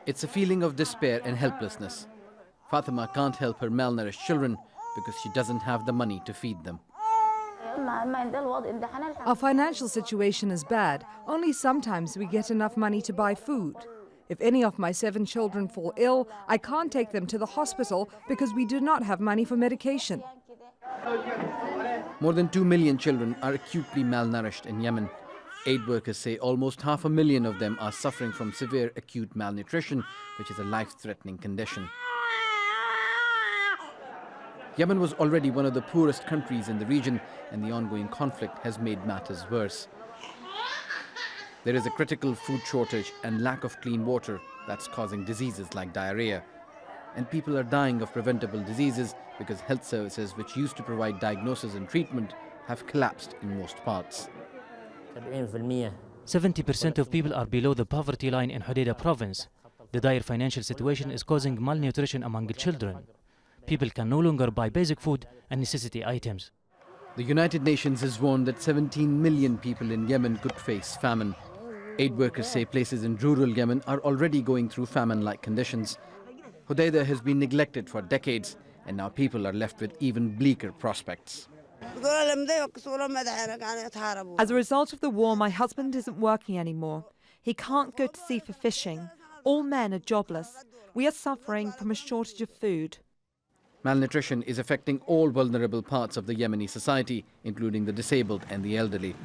It's a feeling of despair and helplessness. Fatima can't help her malnourished children because she doesn't have the money to feed them. Our financial situation is bad. Only sometimes we get enough money to buy food. If any of my 7 children fall ill, I can't take them to the hospital because we do not have money for medication. More than 2 million children are acutely malnourished in Yemen. Aid workers say almost 500,000 of them are suffering from severe acute malnutrition, which is a life-threatening condition. Yemen was already one of the poorest countries in the region, and the ongoing conflict has made matters worse. There is a critical food shortage and lack of clean water that's causing diseases like diarrhea. And people are dying of preventable diseases because health services which used to provide diagnosis and treatment have collapsed in most parts. 70% of people are below the poverty line in Hodeidah province. The dire financial situation is causing malnutrition among children. People can no longer buy basic food and necessity items. The United Nations has warned that 17 million people in Yemen could face famine. Aid workers say places in rural Yemen are already going through famine-like conditions. Hodeidah has been neglected for decades, and now people are left with even bleaker prospects. As a result of the war, my husband isn't working anymore. He can't go to sea for fishing. All men are jobless. We are suffering from a shortage of food. Malnutrition is affecting all vulnerable parts of the Yemeni society, including the disabled and the elderly.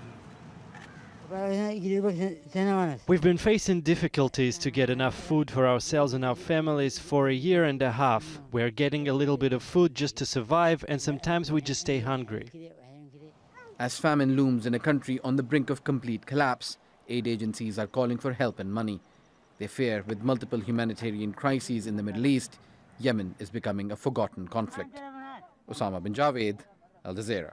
We've been facing difficulties to get enough food for ourselves and our families for a year and a half. We're getting a little bit of food just to survive, and sometimes we just stay hungry. As famine looms in a country on the brink of complete collapse, aid agencies are calling for help and money. They fear with multiple humanitarian crises in the Middle East, Yemen is becoming a forgotten conflict. Osama Bin Javaid, Al Jazeera.